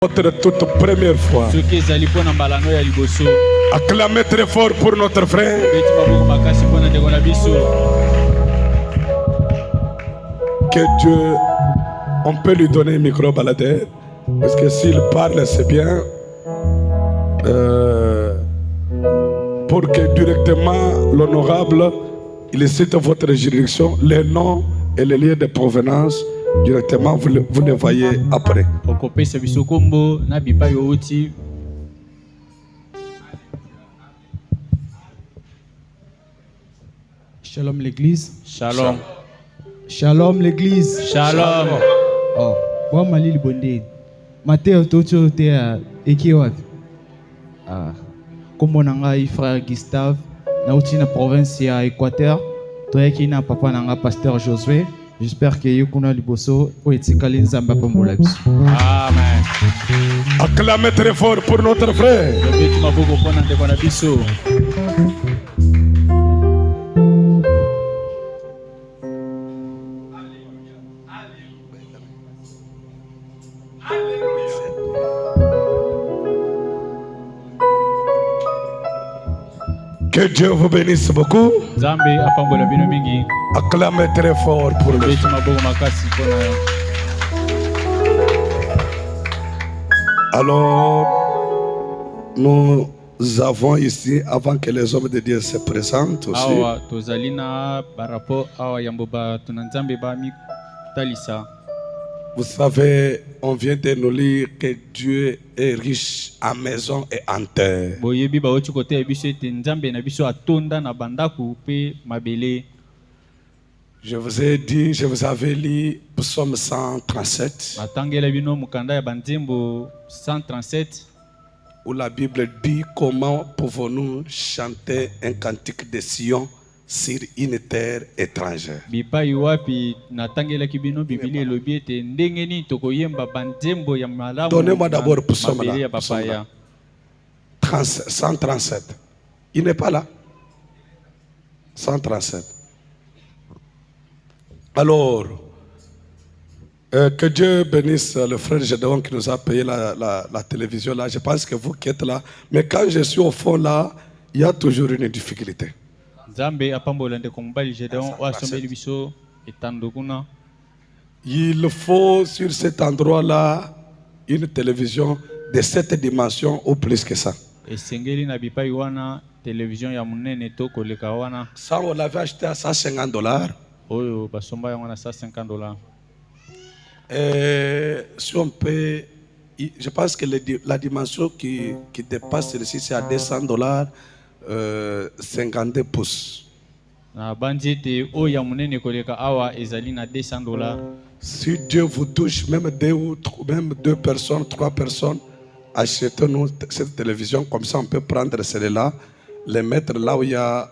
Notre toute première fois. Acclamez très fort pour notre frère. Que Dieu, on peut lui donner un micro baladeur, parce que s'il parle, c'est bien. Pour que directement l'honorable, il cite votre juridiction, les noms et les lieux de provenance. Directement, vous les voyez après. Shalom l'église. Shalom. Shalom l'église. Shalom. Oh, moi Mali Libondé. Matteo Toto te ekiwa. Comme mon frère Gustave, na uti na province ya Équateur, toyaki na papa nanga pasteur Josué. J'espère que yukuna liboso o etikali nzamba pambola biso. Amen. Acclamez très fort pour notre frère. Que Dieu vous bénisse beaucoup. Acclamez très fort pour lui. Alors, nous avons ici, avant que les hommes de Dieu se présentent aussi, vous savez, on vient de nous lire que Dieu est riche en maison et en terre. Je vous ai dit, je vous avais lu Psaume 137, où la Bible dit comment pouvons-nous chanter un cantique de Sion sur une terre étrangère. Donnez-moi d'abord Psaume 137. Il n'est pas là. 137. Alors, que Dieu bénisse le frère Gédéon qui nous a payé la télévision là. Je pense que vous qui êtes là. Mais quand je suis au fond là, il y a toujours une difficulté. Il faut sur cet endroit là une télévision de cette dimension ou plus que ça. Ça, on l'avait acheté à $150. Si on peut, je pense que la dimension qui dépasse celle-ci, c'est à $200, 52 pouces. Si Dieu vous touche, même deux personnes, 3 personnes, achetez-nous cette télévision, comme ça on peut prendre celle-là, les mettre là où il y a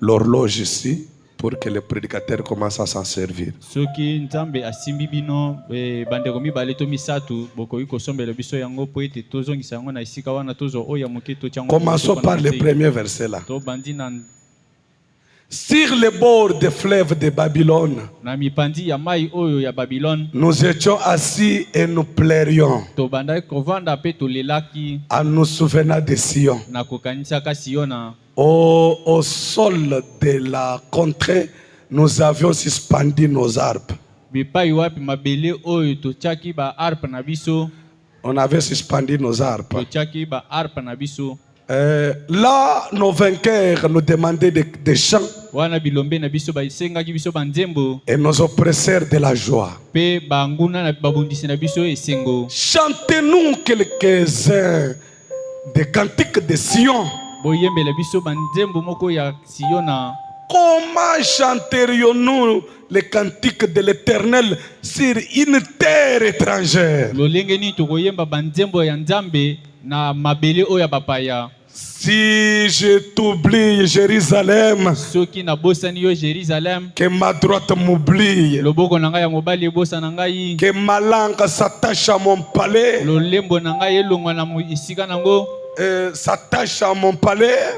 l'horloge ici, pour que le prédicateur commence à s'en servir. Commençons par le premier verset là. Sur les bords des fleuves de Babylone, nous étions assis et nous pleurions en nous souvenant de Sion. Au sol de la contrée, nous avions suspendu nos harpes. On avait suspendu nos harpes. Là, nos vainqueurs nous demandaient des chants et nos oppresseurs de la joie. Chantez-nous quelques-uns des cantiques de Sion. Comment chanterions-nous les cantiques de l'Éternel sur une terre étrangère? Si je t'oublie, Jérusalem, que ma droite m'oublie, que ma langue s'attache à mon palais, s'attache à mon palais.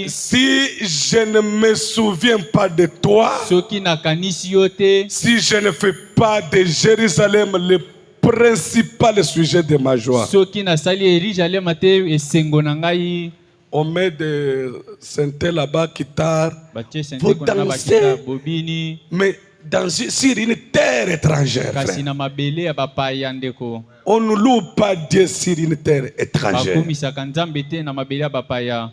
Si je ne me souviens pas de toi, si je ne fais pas de Jérusalem le principal sujet de ma joie. Soki na sali erige ale mate esengo na ngai. On met des synthés là-bas, guitare. Batie sente Vous kuna dansez, bakita bobini. mais sur une terre étrangère. Kasi Frère. na mabele ya bapaya ndeko. On ne loue pas Dieu sur une terre étrangère. Bakumisaka nzambe te na mabele ya bapaya.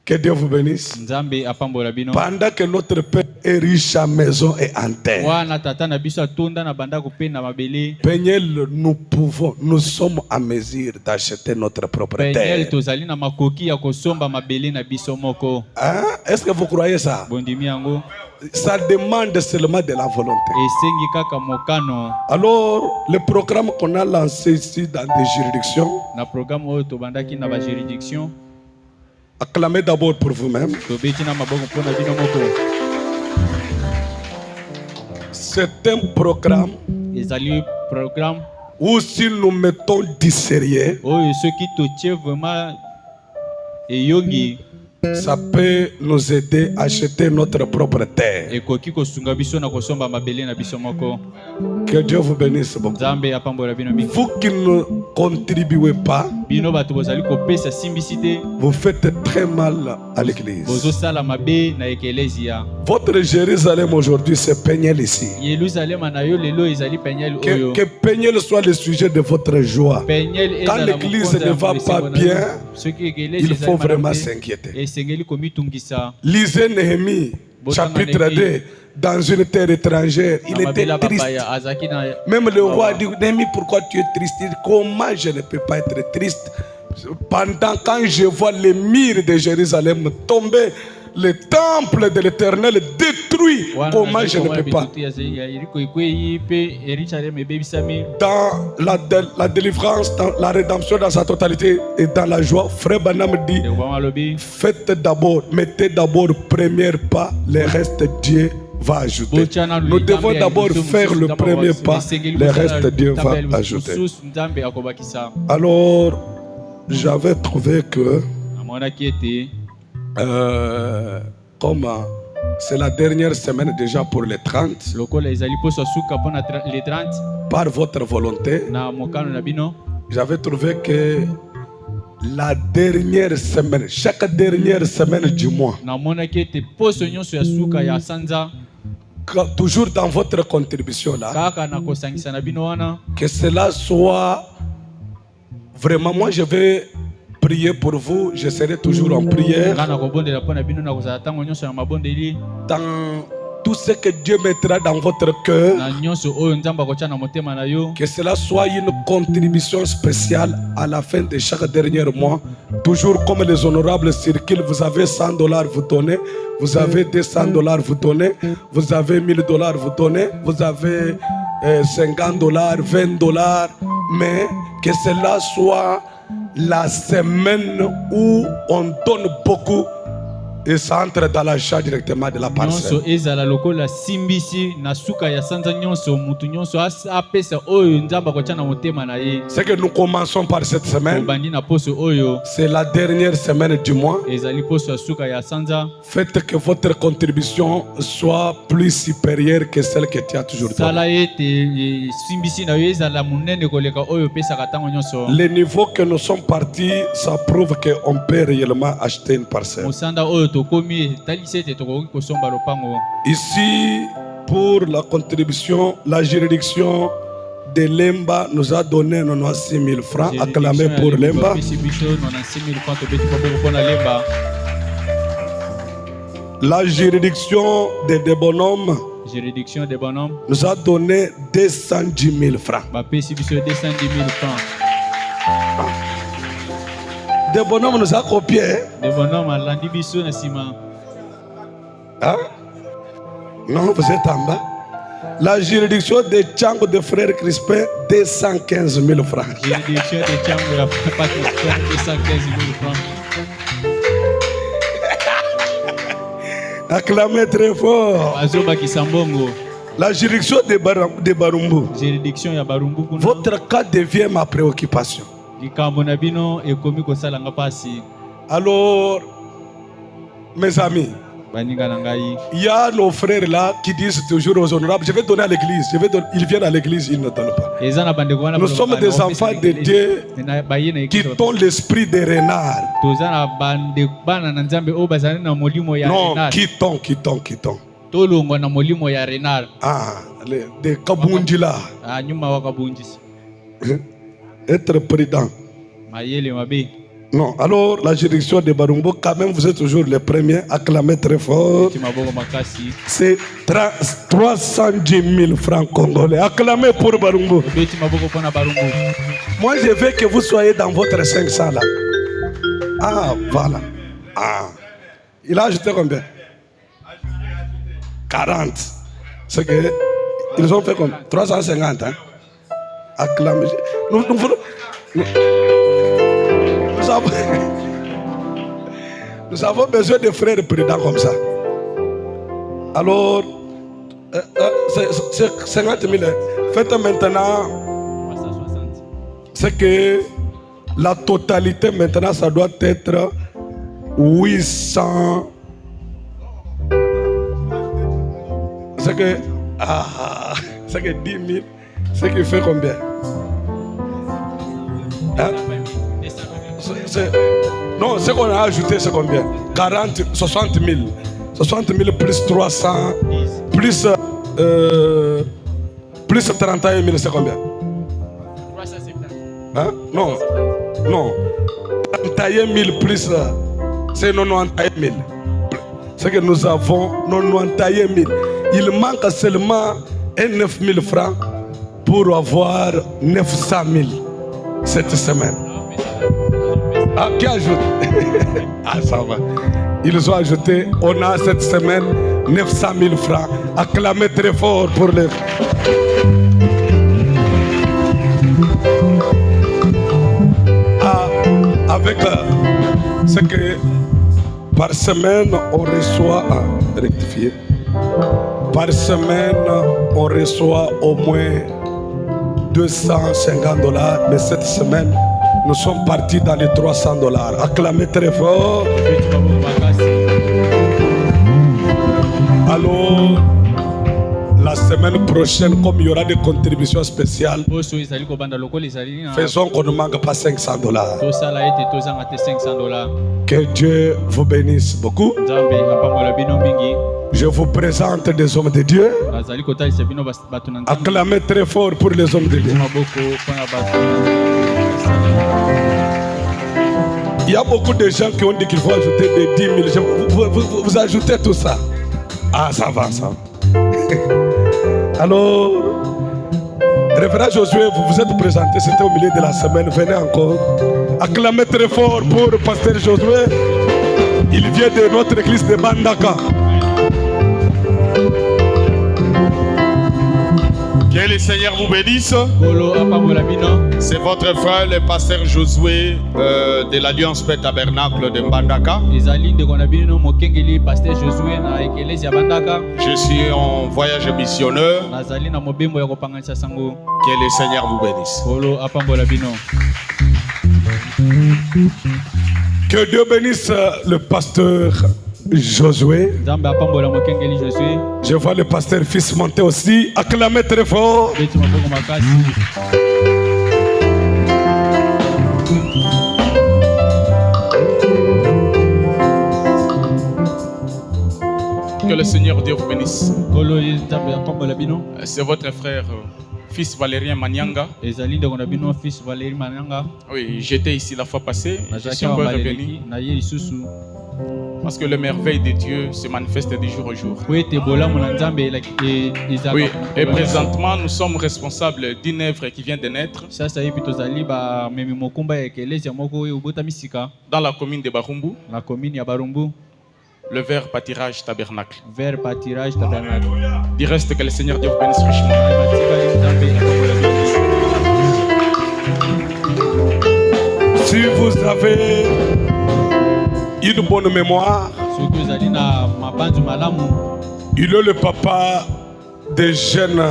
Que Dieu vous bénisse. Nzambe apambola bino. Pendant que notre Père est riche en maison et en terre, Wana tata na biso atonda na bandako pe na mabele. Peignel, nous sommes à mesure d'acheter notre propre Penyel terre. tozali na makoki ya kosomba mabele na biso moko. Hein? Est-ce que vous croyez ça? Bondimi yango. Ça demande seulement de la volonté. Esengi kaka mokano. Alors, le programme qu'on a lancé ici dans des juridictions, Na programme oyo tobandaki na ba juridiction. acclamez d'abord pour vous-même. Tobeti na maboko mpona bino moko. C'est un programme Ezali programme où si nous mettons du sérieux, oyo soki totie vraiment eyongi ça peut nous aider à acheter notre propre terre. ekoki kosunga biso na kosomba mabele na biso moko. Que Dieu vous bénisse beaucoup. Nzambe apambola bino mingi. Vous qui ne contribuez pas, Bino bato bozali kopesa simbisi te. vous faites très mal à l'église. Bozosala mabe na ekelezia. Votre Jérusalem aujourd'hui, c'est Peignel ici. Yerusalema na yo lelo ezali penyel oyo. Que Peignel soit le sujet de votre joie. Penyel Quand ezala l'église mokonza ne ya va mopesengo pas na yo. bien, Soki ekelezi il ezali faut vraiment malamu te, s'inquiéter. esengeli komitungisa. Lisez Néhémie, chapitre 2, dans une terre étrangère. Il Na était mabela triste. bapaya azaki na Même le roi dit, Néhémie, pourquoi tu es triste? Il dit, comment je ne peux pas être triste? Pendant quand je vois les murs de Jérusalem tomber, le temple de l'Éternel détruit, comment je ne peux pas? Dans la délivrance, dans la rédemption dans sa totalité et dans la joie, Frère Branham dit, faites d'abord, mettez d'abord premier pas, le reste Dieu va ajouter. Nous devons d'abord faire le premier pas, le reste Dieu va ajouter. Alors, j'avais trouvé que comme c'est la dernière semaine déjà pour les 30, par votre volonté, j'avais trouvé que la dernière semaine, chaque dernière semaine du mois, toujours dans votre contribution là, que cela soit vraiment, moi je vais prier pour vous, je serai toujours en prière. Dans tout ce que Dieu mettra dans votre cœur, que cela soit une contribution spéciale à la fin de chaque dernier mois. Toujours comme les honorables circulent, vous avez $100, vous donnez. Vous avez $200, vous donnez. Vous avez $1000, vous donnez. Vous avez $50, $20. Mais que cela soit la semaine où on donne beaucoup et ça entre dans l'achat directement de la parcelle. C'est que nous commençons par cette semaine. C'est la dernière semaine du mois. Faites que votre contribution soit plus supérieure que celle que tu as toujours donnée. Le niveau que nous sommes partis, ça prouve qu'on peut réellement acheter une parcelle. Ici, pour la contribution, la juridiction de Lemba nous a donné 96 000 francs. Acclamé pour Lemba. La juridiction de Bonhomme nous a donné 210 000 francs. De Bonhomme nous a copié. Hein? Non, vous êtes en bas. La juridiction de Tchango de frère Crispin, 215 000 francs. Juridiction de Tchango de frère Crispin, 215 000 francs. Acclamez très fort. La juridiction de Barumbu. Votre cas devient ma préoccupation. Alors, mes amis, Il y a nos frères là qui disent toujours aux honorables, je vais donner à l'église. Ils viennent à l'église, ils ne donnent pas. Nous sommes des enfants de Dieu qui ont l'esprit des renards. Non, quittons. Ah, des kabundila. Être prudent. Non, alors la juridiction de Barumbo, quand même, vous êtes toujours les premiers, acclamez très fort. C'est 310 000 francs congolais. Acclamez pour Barumbo. Moi, je veux que vous soyez dans votre 500 là. Ah, voilà. Ah. Il a ajouté combien? 40. C'est que ils ont fait comme 350. Hein? Acclamez. Nous avons besoin de frères prudents comme ça. Alors, c'est 50 000. Faites maintenant. C'est que la totalité maintenant, ça doit être 800. C'est que, c'est que 10 000. C'est qui fait combien? Hein? Non, ce qu'on a ajouté, c'est combien? 60 000. 60 000 plus 300, plus 31 000, c'est combien? 370. Hein? Non. 31 000 plus, c'est 91 000. C'est que nous avons 91 000. Il manque seulement 9 000 francs pour avoir 900 000 cette semaine. Ah, qui ajoute? Ah, ça va. Ils ont ajouté, on a cette semaine 900 000 francs. Acclamez très fort pour les... Ah, avec ce que par semaine on reçoit, rectifier, par semaine on reçoit au moins 250 $, mais cette semaine, nous sommes partis dans les 300 $. Acclamez très fort. Alors, la semaine prochaine, comme il y aura des contributions spéciales, faisons qu'on ne manque pas 500 $. Que Dieu vous bénisse beaucoup. Je vous présente des hommes de Dieu. Acclamez très fort pour les hommes de Dieu. Il y a beaucoup de gens qui ont dit qu'il faut ajouter des 10 000. Vous ajoutez tout ça. Ah, ça va, ça. Alors, Révérend Josué, vous vous êtes présenté, c'était au milieu de la semaine. Venez encore. Acclamez très fort pour Pasteur Josué. Il vient de notre église de Bandaka. Que le Seigneur vous bénisse. C'est votre frère, le pasteur Josué de l'Alliance Paix Tabernacle de Mbandaka. Je suis en voyage missionnaire. Que le Seigneur vous bénisse. Que Dieu bénisse le pasteur Josué. Je vois le pasteur fils monter aussi. Acclamez très fort. Que le Seigneur Dieu vous bénisse. C'est votre frère, fils Valérien Manyanga. Oui, j'étais ici la fois passée. Je suis encore revenu. Parce que le merveille de Dieu se manifeste de jour au jour. Oui, et présentement, nous sommes responsables d'une œuvre qui vient de naître dans la commune de Barumbu. Le Vert Pâtirage Tabernacle. Il reste que le Seigneur Dieu vous bénisse richement. Si vous avez une bonne mémoire, il est le papa des jeunes,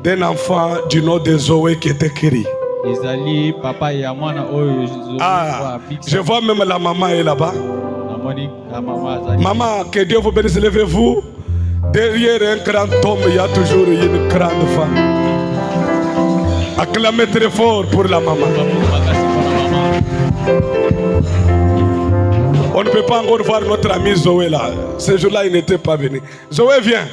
d'un enfant du nom de Zoé qui est écrit. Ah, je vois même la maman est là-bas. Maman, que Dieu vous bénisse, levez-vous. Derrière un grand homme, il y a toujours une grande femme. Acclamez très fort pour la maman. On ne peut pas encore voir notre ami Zoé là. Ce jour-là, il n'était pas venu. Zoé, viens.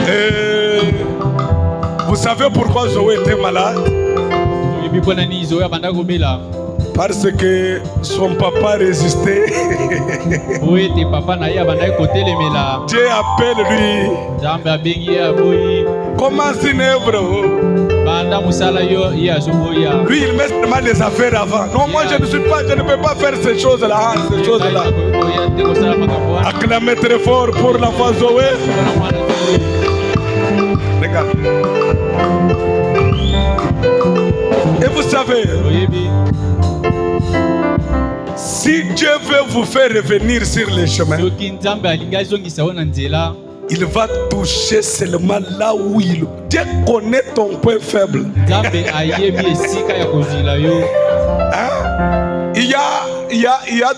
Et vous savez pourquoi Zoé était malade? Parce que son papa résistait. Dieu appelle lui. Commence une œuvre. Lui, il met seulement les affaires avant. Non, moi je ne peux pas faire ces choses-là. Ces choses-là. Acclamez très fort pour l'enfant Zoé. Regarde. Et vous savez, si Dieu veut vous faire revenir sur les chemins, il va toucher seulement là où il... Dieu connaît ton point faible. Hein? Il y a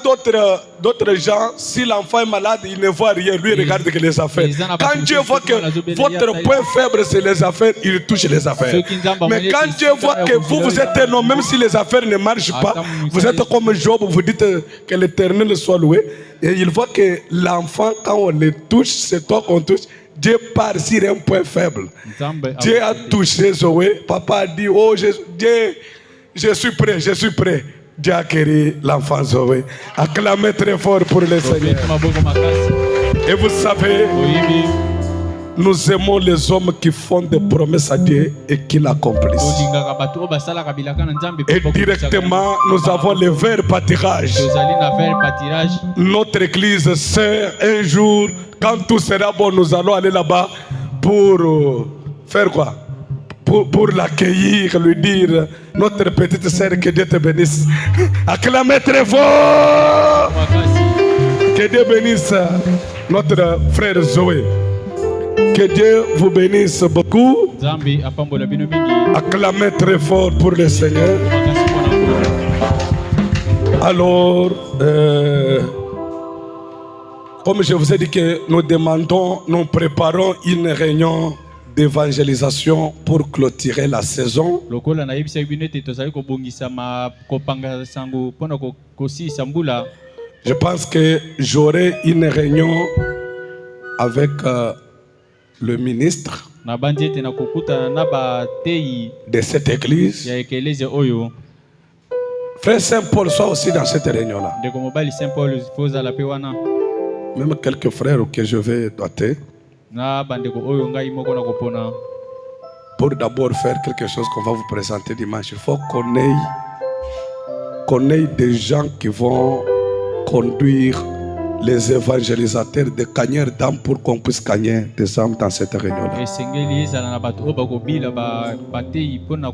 d'autres gens, si l'enfant est malade, il ne voit rien, lui il regarde que les affaires. Quand Dieu voit que votre point faible c'est les affaires, il touche les affaires. Mais quand Dieu voit que vous êtes un homme, même si les affaires ne marchent pas, vous êtes comme Job, vous dites que l'Éternel soit loué. Et il voit que l'enfant, quand on le touche, c'est toi qu'on touche. Dieu part sur un point faible. Dieu a touché Zoé. Papa a dit, oh Dieu, je suis prêt, je suis prêt. Dieu a guéri l'enfant Zoé. Acclamez très fort pour le Seigneur. Et vous savez, nous aimons les hommes qui font des promesses à Dieu et qui l'accomplissent. Et directement, nous avons le vert pâturage. Notre église sœur, un jour, quand tout sera bon, nous allons aller là-bas pour faire quoi? Pour l'accueillir, lui dire, notre petite sœur, que Dieu te bénisse. Acclamez très fort. Que Dieu bénisse notre frère Zoé. Que Dieu vous bénisse beaucoup. Acclamez très fort pour le Seigneur. Alors, comme je vous ai dit que nous préparons une réunion d'évangélisation pour clôturer la saison. Je pense que j'aurai une réunion avec le ministre de cette église. Frère Saint-Paul soit aussi dans cette réunion-là. Même quelques frères que je vais doter. Pour d'abord faire quelque chose qu'on va vous présenter dimanche, il faut qu'on ait des gens qui vont conduire les évangélisateurs de gagneurs d'âmes pour qu'on puisse gagner des âmes dans cette réunion-là.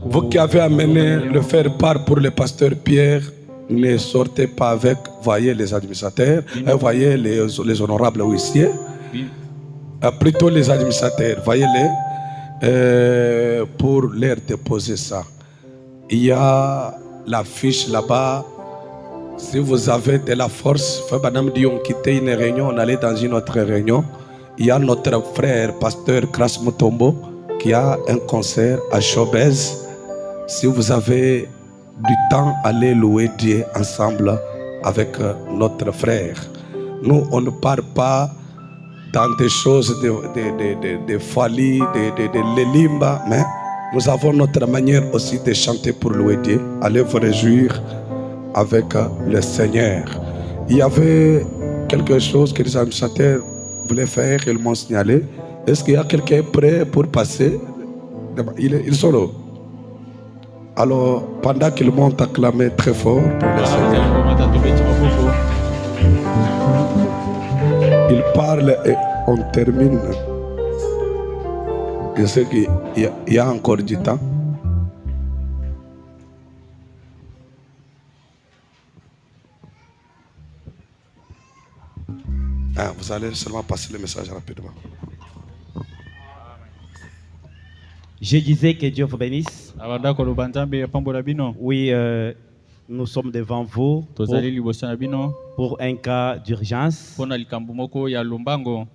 Vous qui avez amené le faire part pour le pasteur Pierre, ne sortez pas avec, voyez les administrateurs, voyez les honorables huissiers. Plutôt les administrateurs, voyez-les, pour leur déposer ça. Il y a la fiche là-bas. Si vous avez de la force, Madame dit on quittait une réunion, on allait dans une autre réunion. Il y a notre frère, pasteur Kras Mutombo, qui a un concert à Chobez. Si vous avez du temps, allez louer Dieu ensemble avec notre frère. Nous, on ne part pas dans des choses de folie, de limba, mais nous avons notre manière aussi de chanter pour louer Dieu. Allez vous réjouir avec le Seigneur. Il y avait quelque chose que les administrateurs voulaient faire, ils m'ont signalé. Est-ce qu'il y a quelqu'un prêt pour passer? Ils sont là. Alors, pendant qu'ils montent, acclamer très fort pour le Seigneur. Il parle et on termine. Je sais qu'il y a encore du temps. Vous allez seulement passer le message rapidement. Je disais que Dieu vous bénisse. abanda koloba nzambe apambola bino Oui, nous sommes devant vous tozali liboso na bino pour un cas d'urgence. mpona likambo moko ya lombango